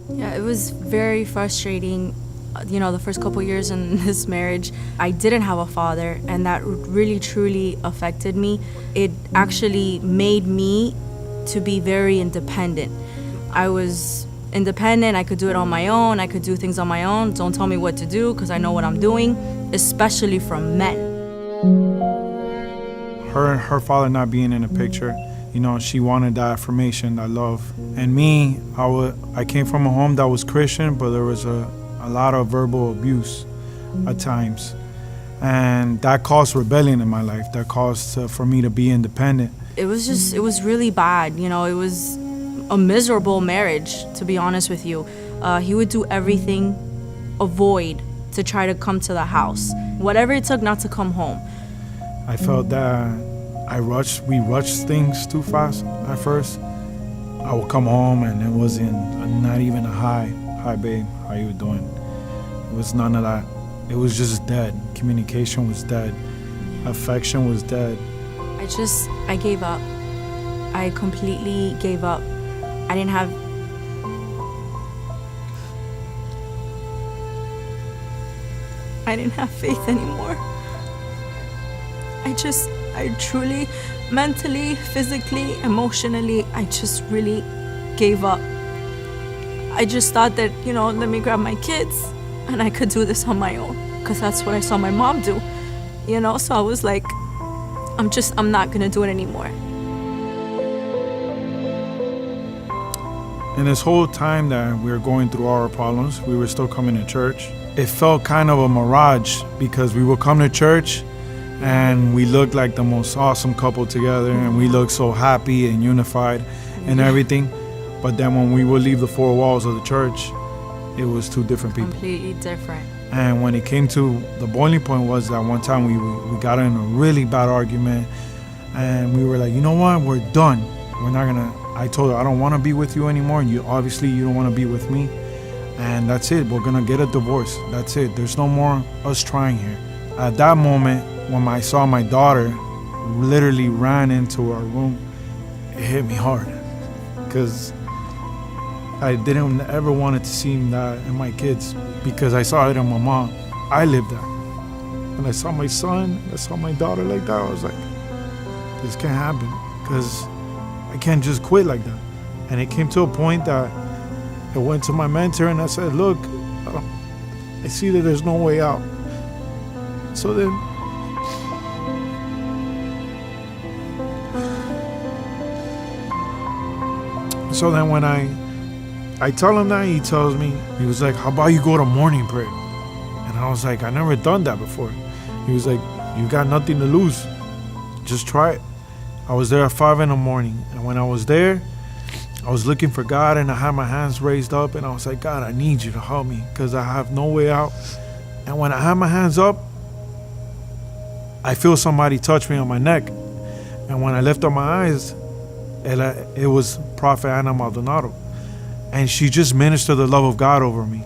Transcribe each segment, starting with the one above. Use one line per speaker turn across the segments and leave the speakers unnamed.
Yeah, it was very frustrating. The first couple years in this marriage, I didn't have a father, and that really truly affected me. It actually made me to be very independent. I was independent. I could do it on my own. I could do things on my own. Don't tell me what to do because I know what I'm doing, especially from men.
Her father not being in the picture, she wanted that affirmation, that love. And me, I came from a home that was Christian, but there was a lot of verbal abuse at times. And that caused rebellion in my life. That caused for me to be independent.
It was really bad. It was a miserable marriage, to be honest with you. He would do everything, avoid, to try to come to the house. Whatever it took not to come home.
I felt that we rushed things too fast at first. I would come home and it wasn't not even a hi babe, how you doing? It was none of that. It was just dead. Communication was dead. Affection was dead.
I gave up. I completely gave up. I didn't have faith anymore. I truly, mentally, physically, emotionally, I just really gave up. I just thought that, let me grab my kids and I could do this on my own, because that's what I saw my mom do, so I was like, I'm not gonna do it anymore.
And this whole time that we were going through our problems, we were still coming to church. It felt kind of a mirage, because we would come to church and we looked like the most awesome couple together, and we looked so happy and unified and everything. But then when we would leave the four walls of the church, it was two different people.
Completely different.
And when it came to the boiling point was that one time we got in a really bad argument, and we were like, you know what, we're done. I told her, I don't want to be with you anymore, and you don't want to be with me. And that's it, we're gonna get a divorce. That's it, there's no more us trying here. At that moment, when I saw my daughter literally ran into our room, it hit me hard, because I didn't ever wanted to see that in my kids, because I saw it in my mom. I lived that. When I saw my son, I saw my daughter like that, I was like, this can't happen, because I can't just quit like that. And it came to a point that I went to my mentor and I said, look, I see that there's no way out. So then when I tell him that, he tells me, he was like, how about you go to morning prayer? And I was like, I never done that before. He was like, you got nothing to lose, just try it. I was there at 5 a.m, and when I was there, I was looking for God, and I had my hands raised up, and I was like, God, I need you to help me, because I have no way out. And when I had my hands up, I feel somebody touch me on my neck. And when I lift up my eyes, it was Prophet Maldonado. And she just ministered the love of God over me.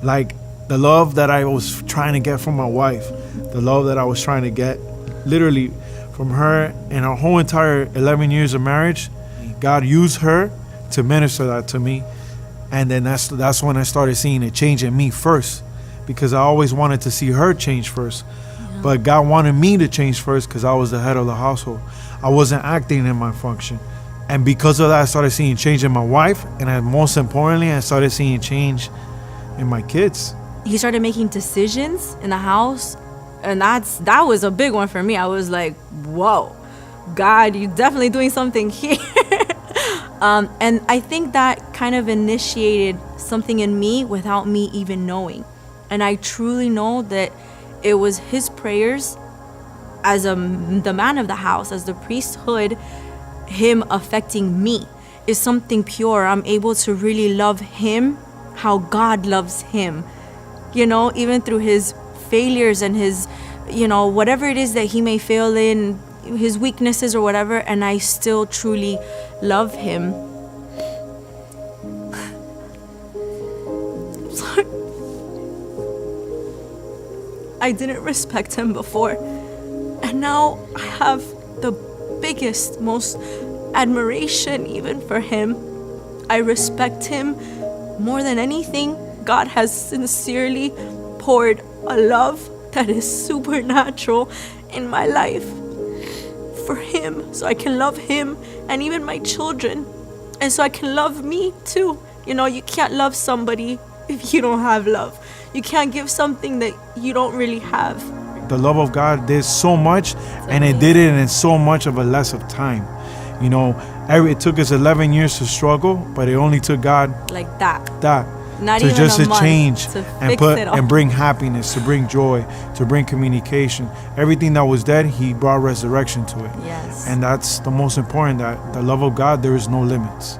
Like the love that I was trying to get from my wife, the love that I was trying to get literally from her in our whole entire 11 years of marriage. God used her to minister that to me. And then that's when I started seeing a change in me first, because I always wanted to see her change first. Yeah. But God wanted me to change first, because I was the head of the household. I wasn't acting in my function. And because of that, I started seeing change in my wife. And most importantly, I started seeing change in my kids.
He started making decisions in the house. And that was a big one for me. I was like, whoa, God, you're definitely doing something here. And I think that kind of initiated something in me without me even knowing. And I truly know that it was his prayers as the man of the house, as the priesthood, him affecting me is something pure. I'm able to really love him how God loves him, even through his failures and his, whatever it is that he may fail in, his weaknesses or whatever, and I still truly love him. Sorry. I didn't respect him before, and now I have the biggest, most admiration even for him. I respect him more than anything, God has sincerely poured a love that is supernatural in my life for him, so I can love him and even my children, and so I can love me too. You know, you can't love somebody if you don't have love. You can't give something that you don't really have.
The love of God did so much, and it did it in so much of a less of time. You know, it took us 11 years to struggle, but it only took God
Like that. Not
to
even
just
a
to
month
change
to
and
fix
put
it all.
and bring happiness, to bring joy, to bring communication. Everything that was dead, he brought resurrection to it.
Yes.
And that's the most important, that the love of God, there is no limits.